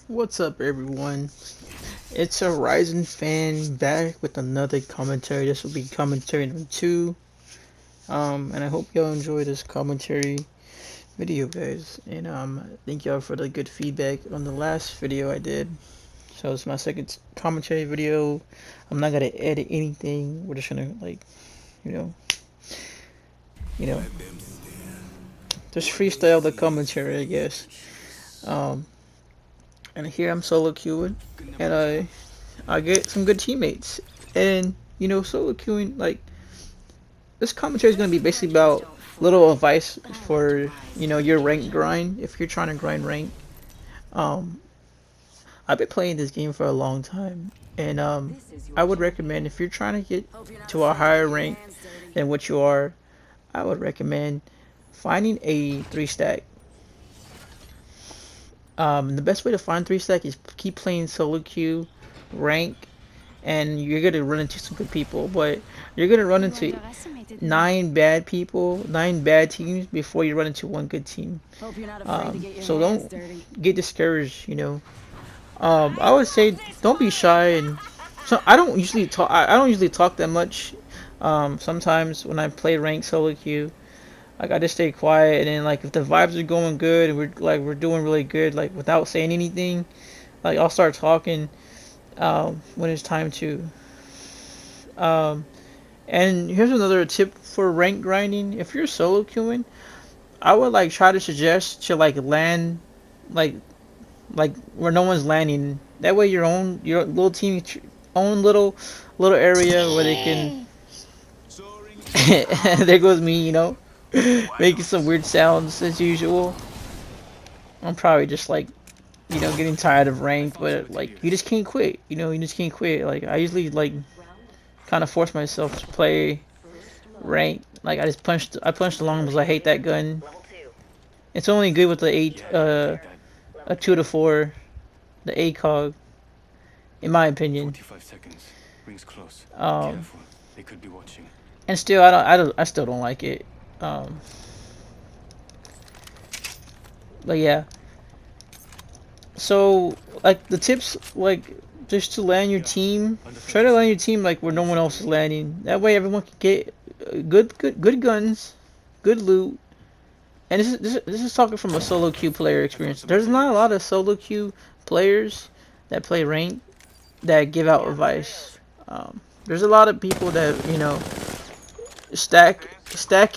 What's up, everyone? It's a Ryzen fan back with another commentary. This will be commentary number 2. And I hope y'all enjoy this commentary video, guys. And thank y'all for the good feedback on the last video I did. So it's my second commentary video. I'm not gonna edit anything. We're just gonna you know, you know, just freestyle the commentary, I guess. And here I'm solo queuing, and I get some good teammates. And solo queuing, like, this commentary is gonna be basically about little advice for your rank grind if you're trying to grind rank. Um, I've been playing this game for a long time, and I would recommend if you're trying to get to a higher rank than what you are, I would recommend finding a 3-stack. The best way to find 3-stack is keep playing solo queue, rank, and you're gonna run into some good people, but you're gonna run into 9 bad people, 9 bad teams before you run into one good team. So don't get discouraged. I would say don't be shy, and so I don't usually talk. I don't usually talk that much. Sometimes when I play ranked solo queue, like, I just stay quiet, and then, like, if the vibes are going good and we're doing really good, like, without saying anything, like, I'll start talking when it's time to. Um, and here's another tip for rank grinding. If you're solo queuing, I would try to suggest to land like where no one's landing. That way your little team own little area where they can. There goes me, making some weird sounds as usual. I'm probably just getting tired of ranked, but you just can't quit. You just can't quit. Like, I usually kind of force myself to play ranked. Like, I punched along because I hate that gun. It's only good with the a 2 to 4, the ACOG, in my opinion. And still, I still don't like it. But yeah. So, the tips, just to land your team, try to land your team where no one else is landing. That way everyone can get good guns, good loot. And this is talking from a solo queue player experience. There's not a lot of solo queue players that play rank that give out advice. There's a lot of people that stack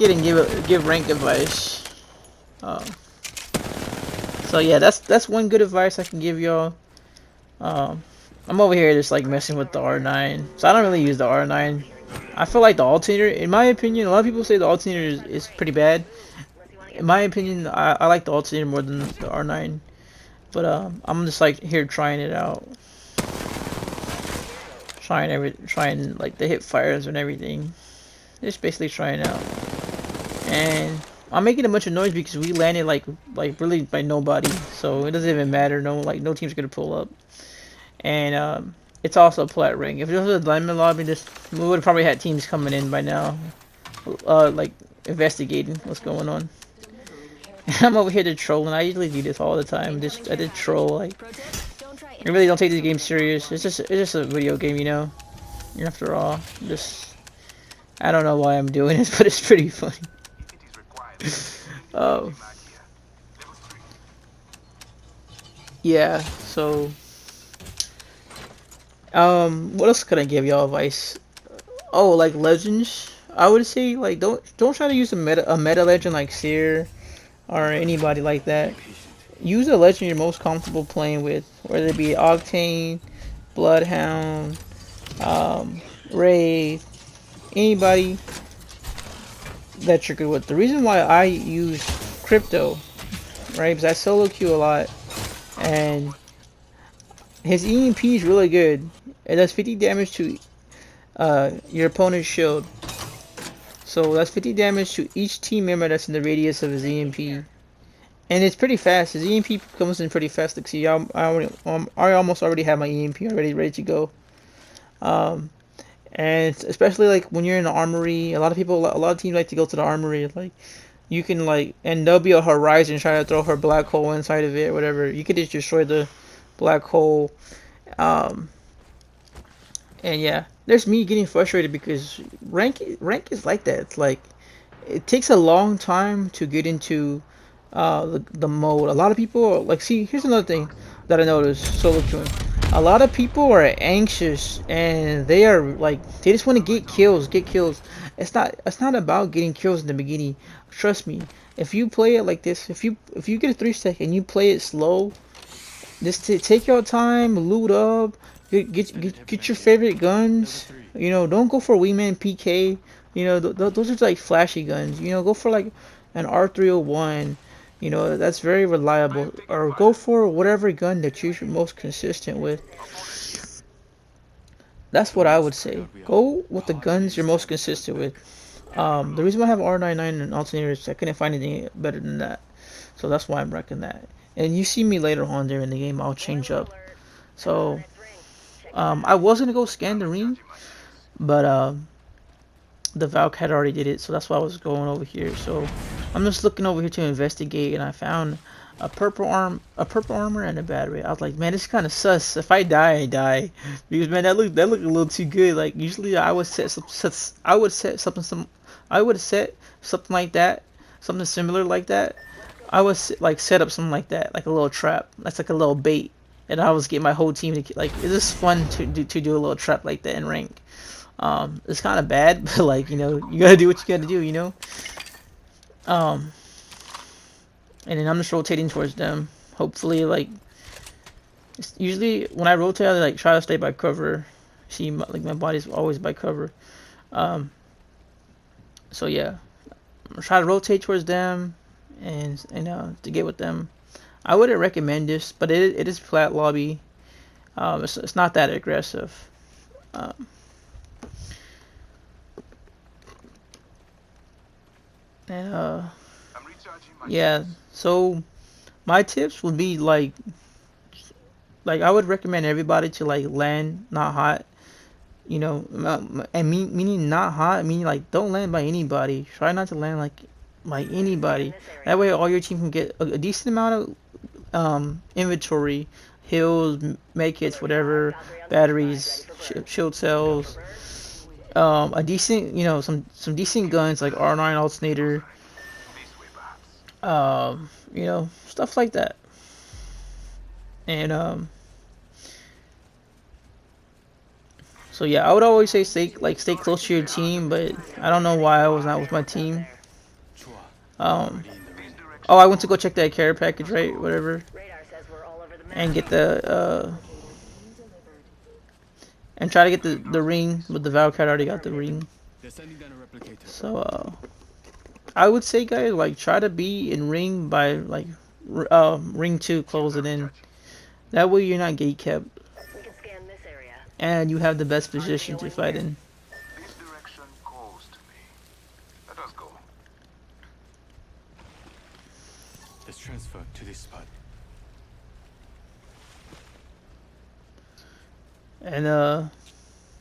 it and give rank advice. So yeah, that's one good advice I can give y'all. I'm over here just messing with the R9, so I don't really use the R9. I feel like the alternator, in my opinion, a lot of people say the alternator is pretty bad. In my opinion, I like the alternator more than the R9. But I'm just here trying it out, trying the hip fires and everything. Just basically trying it out, and I'm making a bunch of noise because we landed really by nobody, so it doesn't even matter. No team's gonna pull up, and it's also a plat ring. If it was a diamond lobby, we would have probably had teams coming in by now, investigating what's going on. I'm over here to troll, and I usually do this all the time. I did troll. I really don't take this game serious. It's just a video game, After all, I don't know why I'm doing this, but it's pretty funny. Oh. Yeah, so what else could I give y'all advice? Oh, legends. I would say don't try to use a meta legend like Seer or anybody like that. Use a legend you're most comfortable playing with, whether it be Octane, Bloodhound, Wraith, anybody that you're good with. The reason why I use Crypto, right, because I solo queue a lot, and his EMP is really good. It does 50 damage to your opponent's shield. So that's 50 damage to each team member that's in the radius of his EMP. And it's pretty fast. His EMP comes in pretty fast. Like, see, I almost already have my EMP already ready to go. And especially when you're in the armory, a lot of teams like to go to the armory. You can and there'll be a horizon trying to throw her black hole inside of it, or whatever. You could just destroy the black hole. Um, and yeah, there's me getting frustrated because rank is like that. It's like it takes a long time to get into the mode. A lot of people like, see, here's another thing that I noticed solo queuing. A lot of people are anxious and they are like they just want to get kills. It's not about getting kills in the beginning. Trust me. If you play it like this, if you get a 3 second and you play it slow, just take your time, loot up, get your favorite guns. You know, don't go for Wingman PK. You know, those are like flashy guns. You know, go for like an R301. You know, that's very reliable. Or go for whatever gun that you're most consistent with. That's what I would say. Go with the guns you're most consistent with. The reason why I have R99 and alternators is I couldn't find anything better than that. So that's why I'm wrecking that. And you see me later on there in the game, I'll change up. So, I was gonna go scan the ring, but the Valk had already did it, so that's why I was going over here. So I'm just looking over here to investigate, and I found a purple armor, and a battery. I was like, man, this is kind of sus. If I die, I die, because man, that looked a little too good. Like usually I would set I would set something like that, something similar like that. I would like set up something like that, like a little trap. That's like a little bait, and I was getting my whole team to like. It's just fun to do a little trap like that in rank. It's kind of bad, but like you gotta do what you gotta do, and then I'm just rotating towards them. Hopefully, like usually when I rotate, I like try to stay by cover. See, like my body's always by cover. Um, so yeah, I'm try to rotate towards them, and to get with them. I wouldn't recommend this, but it is flat lobby. It's not that aggressive. Um, and yeah, so my tips would be like I would recommend everybody to like land not hot, and meaning not hot, meaning like don't land by anybody. Try not to land like by anybody. That way, all your team can get a decent amount of inventory, heals, medkits, whatever, batteries, shield cells, a decent, some decent guns like R9 alternator, stuff like that. And so yeah, I would always say stay close to your team, but I don't know why I was not with my team. Oh, I went to go check that care package, right? Whatever, and get the and try to get the ring, but the Valkyrie already got the ring. So I would say, guys, like try to be in ring by like ring 2, close it in. That way you're not gate kept, and you have the best position to fight in. This direction calls to me. Let us go. Let's transfer to this spot. And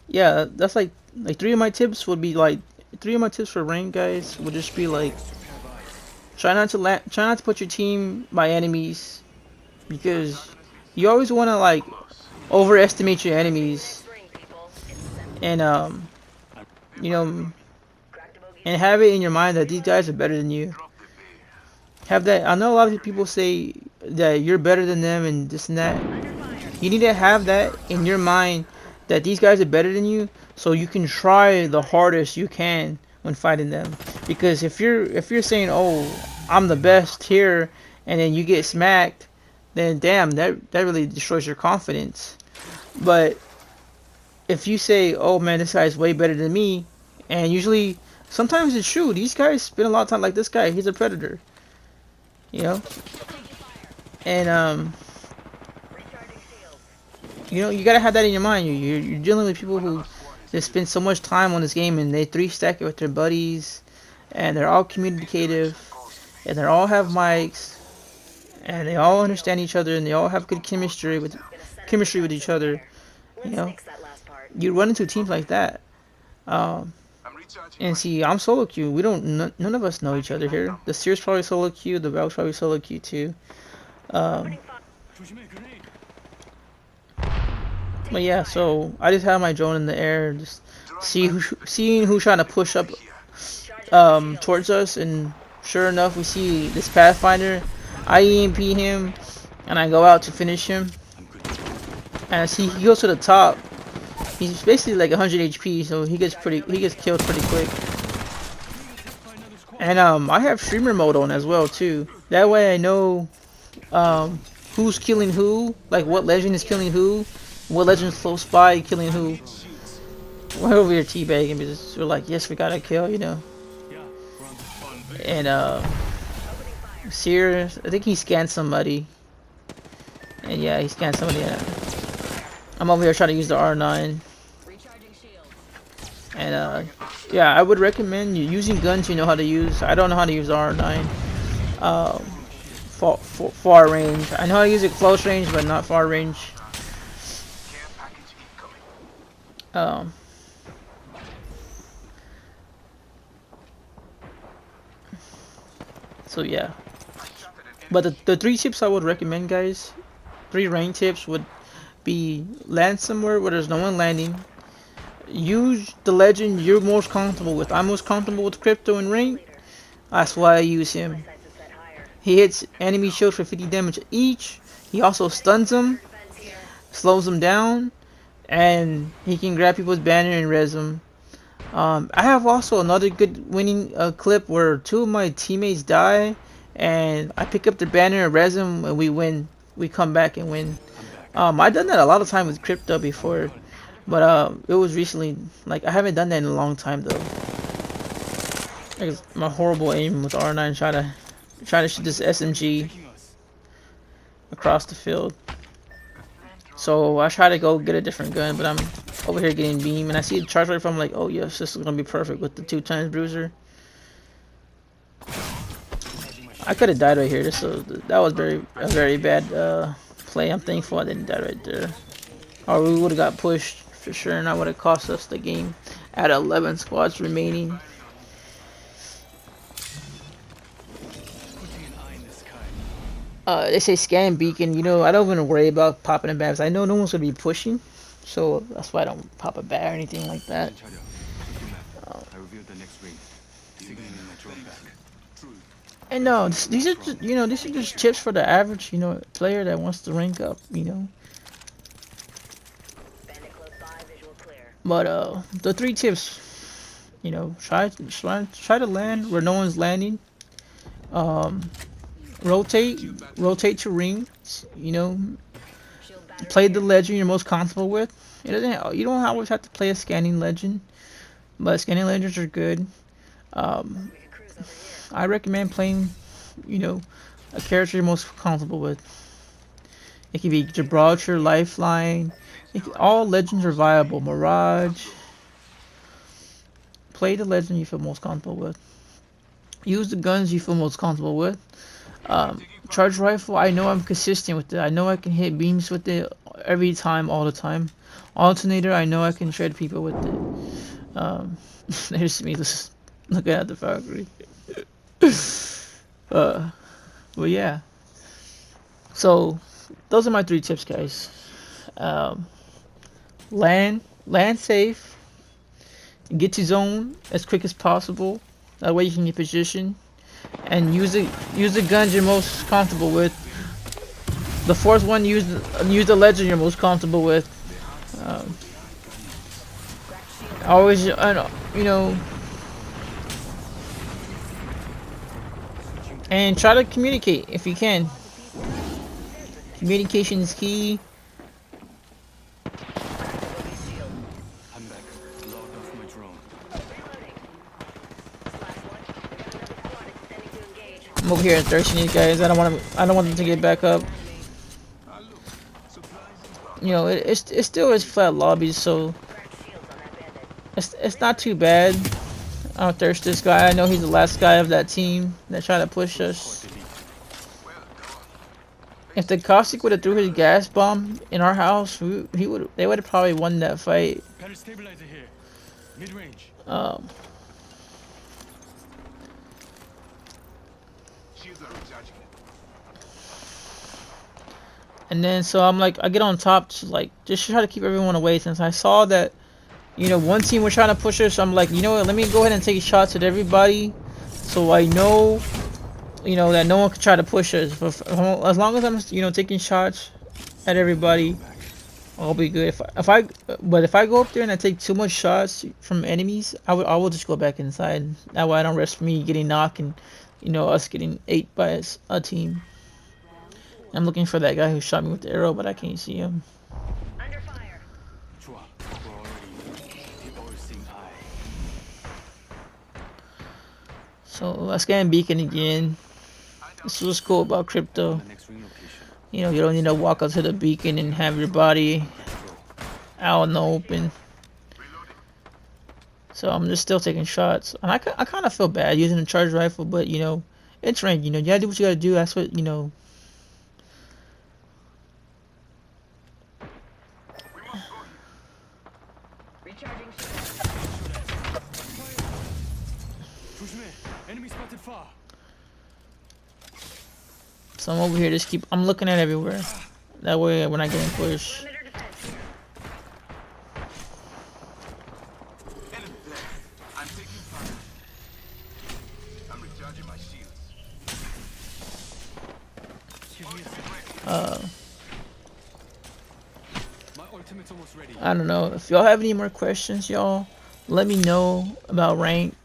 yeah, that's like three of my tips would be like three of my tips for rank, guys, would just be like try not to put your team by enemies, because you always want to like overestimate your enemies, and you know and have it in your mind that these guys are better than you. Have that. I know a lot of people say that you're better than them and this and that. You need to have that in your mind that these guys are better than you, so you can try the hardest you can when fighting them. Because if you're saying, "Oh, I'm the best here," and then you get smacked, then damn, that really destroys your confidence. But if you say, "Oh man, this guy's way better than me," and usually sometimes it's true. These guys spend a lot of time, like this guy. He's a predator, you know, and you gotta have that in your mind. You're dealing with people who they spend so much time on this game, and they 3-stack it with their buddies, and they're all communicative, and they all have mics, and they all understand each other, and they all have good chemistry with each other. You know, you run into teams like that. And see, I'm solo queue. We don't. None of us know each other here. The Sears probably solo queue. The Valk's probably solo queue too. Um, But yeah, so I just have my drone in the air, just Drone back. seeing who's trying to push up Here. towards us, and sure enough, we see this Pathfinder. I EMP him, and I go out to finish him. I'm good to go. And as he goes to the top, he's basically like 100 HP, so he gets killed pretty quick. And I have streamer mode on as well too. That way I know um who's killing who, like what legend is killing who, what legend's close by killing who. We're over here teabagging because we're like, yes, we got a kill, you know. Yeah, we're on the And Sear, I think he scanned somebody. And yeah, he scanned somebody. I'm over here trying to use the R9. And yeah, I would recommend you using guns you know how to use. I don't know how to use the R9. Um, far range. I know how to use it close range, but not far range. Care package incoming. Um, so yeah. But the three tips I would recommend, guys, three rank tips would be land somewhere where there's no one landing. Use the legend you're most comfortable with. I'm most comfortable with crypto and rank. That's why I use him. He hits enemy shields for 50 damage each. He also stuns them, slows them down, and he can grab people's banner and res them. I have also another good winning clip where two of my teammates die, and I pick up the banner and res them, and we win. We come back and win. I've done that a lot of time with crypto before, but it was recently. Like I haven't done that in a long time though. Like, my horrible aim with R9 trying to shoot this SMG across the field. So I try to go get a different gun, but I'm over here getting beam, and I see the charge rifle. I'm like, oh yes, this is gonna be perfect with the 2x bruiser. I could have died right here. That was a very bad play. I'm thankful I didn't die right there, or we would have got pushed for sure, and that would have cost us the game. At 11 squads remaining. They say scan beacon. You know, I don't even worry about popping a bat. I know no one's gonna be pushing, so that's why I don't pop a bat or anything like that. I revealed the next ring. Signaling my drone back. And no, these are just, you know, these are just tips for the average, you know, player that wants to rank up, you know. But the three tips, you know, try to land where no one's landing. Rotate to rings, you know. Play the legend you're most comfortable with. You don't always have to play a scanning legend, but scanning legends are good. I recommend playing, you know, a character you're most comfortable with. It can be Gibraltar, Lifeline. All legends are viable. Mirage. Play the legend you feel most comfortable with. Use the guns you feel most comfortable with. Charge rifle, I know I'm consistent with it. I know I can hit beams with it every time, all the time. Alternator, I know I can shred people with it. There's me just looking at the Valkyrie. But yeah. So, those are my three tips, guys. Land safe. Get to zone as quick as possible. That way you can get position. And use the guns you're most comfortable with. The fourth one, use the legend you're most comfortable with. Always, you know, and try to communicate if you can. Communication is key. I'm back. Logged off my drone. I'm over here thirsting these guys. I don't want them to get back up. You know, it still is flat lobbies, so it's not too bad. I don't thirst this guy. I know he's the last guy of that team that tried to push us. If the caustic would have threw his gas bomb in our house, they would have probably won that fight. Stabilizer here. Mid-range. Shields are recharging. And then so I'm like, I get on top to like just try to keep everyone away since I saw that one team was trying to push us. So I'm like, you know what? Let me go ahead and take shots at everybody, so I know that no one can try to push us. But as long as I'm taking shots at everybody, I'll be good. If I go up there and I take too much shots from enemies, I will just go back inside. That way I don't risk me getting knocked and us getting ate by a team. I'm looking for that guy who shot me with the arrow, but I can't see him. 좋아. We're already the all-seeing eye. So let's get beacon again. This was cool about crypto. The next ring location. You don't need to walk up to the beacon and have your body out in the open. So I'm just still taking shots. And I kind of feel bad using a charged rifle, but it's ranked. You gotta do what you gotta do. That's what. 조심해. Enemy spotted far. So I'm over here, I'm looking at everywhere. That way when I get in push. Enemy there. I'm taking fire. I'm recharging my shields. Give me a second. My ultimate's almost ready. I don't know. If y'all have any more questions, y'all, let me know about rank.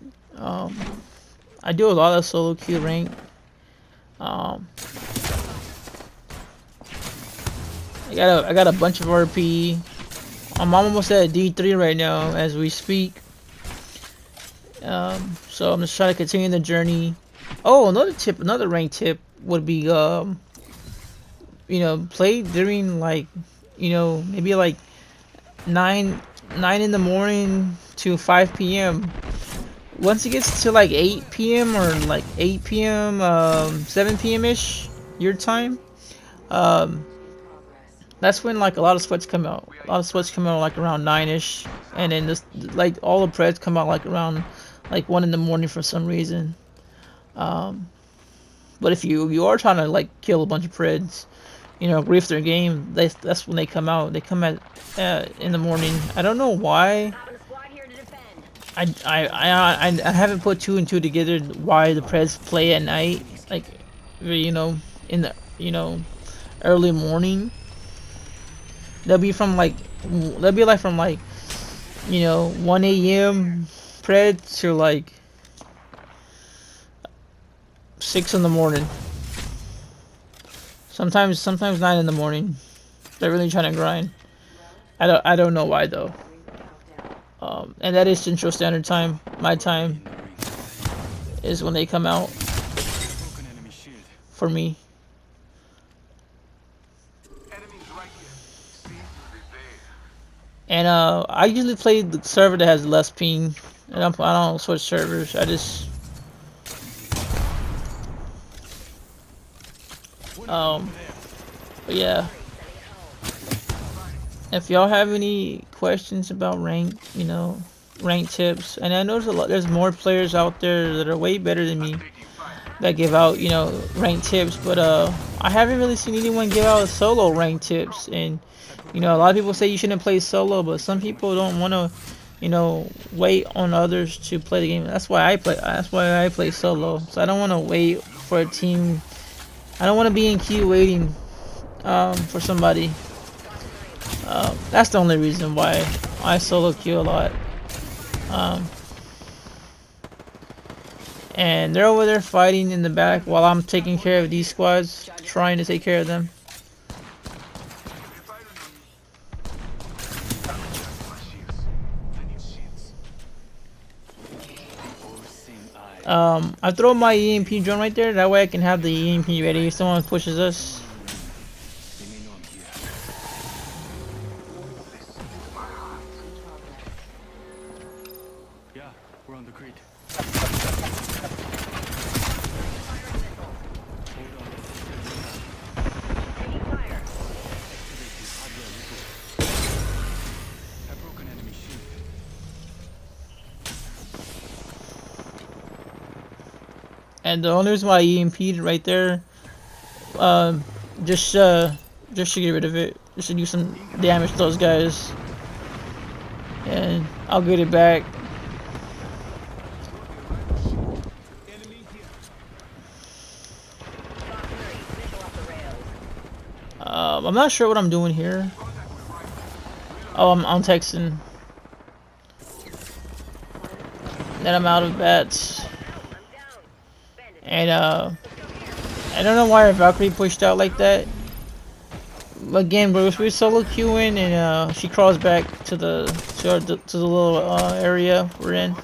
I do a lot of solo queue rank. I got a bunch of RP. I'm almost at D3 right now as we speak. So I'm just trying to continue the journey. Oh, another rank tip would be play during like maybe like 9 in the morning to 5 p.m. Once it gets to like 8 p.m. or like 8 p.m. 7 p.m. ish your time, that's when like a lot of sweats come out. A lot of sweats come out like around 9 ish, and then this like all the preds come out like around like 1 in the morning for some reason. But if you are trying to like kill a bunch of preds, grief their game, that's when they come out. They come at in the morning. I don't know why. I haven't put two and two together why the preds play at night, like in the early morning. They'll be like from like 1 a.m. pred to like 6 in the morning. Sometimes 9 in the morning. They're really trying to grind. I don't know why though. And that is Central Standard Time. My time is when they come out Broken enemy shield. for me. Enemies right here. Seems to be there. And I usually play the server that has less ping. And I don't switch servers. I just but yeah. If y'all have any questions about rank, rank tips, and I know there's more players out there that are way better than me that give out, rank tips, but I haven't really seen anyone give out solo rank tips. And a lot of people say you shouldn't play solo, but some people don't want to, wait on others to play the game. That's why I play solo. So I don't want to wait for a team. I don't want to be in queue waiting for somebody. That's the only reason why I solo queue a lot. And they're over there fighting in the back while I'm taking care of these squads, trying to take care of them. I throw my EMP drone right there. That way I can have the EMP ready if someone pushes us. They may know I'm here. Yeah, we're on the crate. Hold on. Activate this hardware reboot. A broken enemy shield. And And the only reason why I EMP'd right there, just just to get rid of it, just to do some damage to those guys, and I'll get it back. I'm not sure what I'm doing here. Oh, I'm texting. Then I'm out of bats. And I don't know why our Valkyrie pushed out like that. Again, bro, we're solo queuing, and she crawls back to the little area we're in.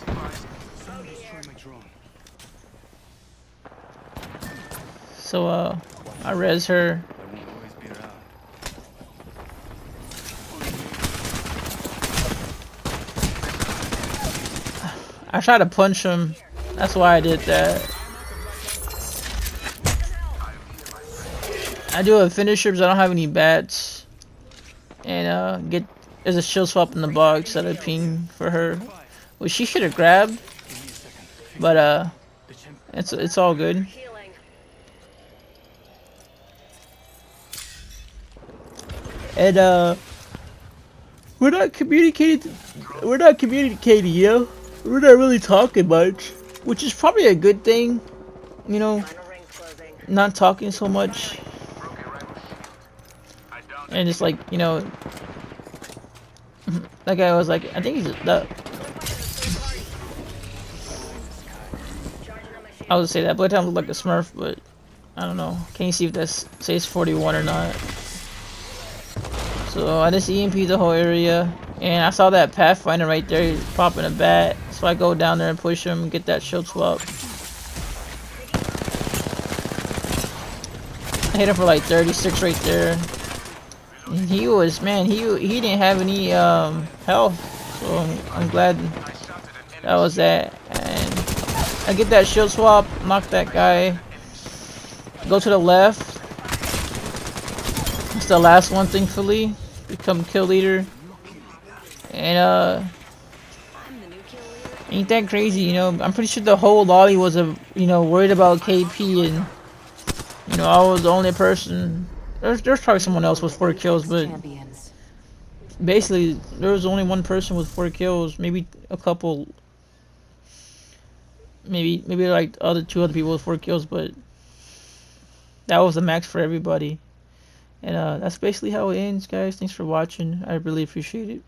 So I res her. I tried to punch him. That's why I did that. I do a finisher because I don't have any bats. And there's a shield swap in the box that I ping for her, which she should have grabbed. But it's all good. And we're not communicating. We're not communicating, yo. We're not really talking much, which is probably a good thing, you know, not talking so much. And just like, you know, that guy was like, I think he's that. I would say that Blade Time looked like a Smurf, but I don't know. Can you see if that says 41 or not? So I just EMP'd the whole area, and I saw that Pathfinder right there popping a bat. So I go down there and push him and get that shield swap. I hit him for like 36 right there. And he was, man, he didn't have any health, so I'm glad that was that. And I get that shield swap, knock that guy, go to the left. It's the last one, thankfully. Become kill leader. And ain't that crazy, you know? I'm pretty sure the whole lobby was worried about KP, and you know, I was the only person. There's probably someone else with 4 kills, but basically there was only one person with 4 kills, maybe a couple, maybe like two other people with 4 kills, but that was the max for everybody. And that's basically how it ends, guys. Thanks for watching. I really appreciate it.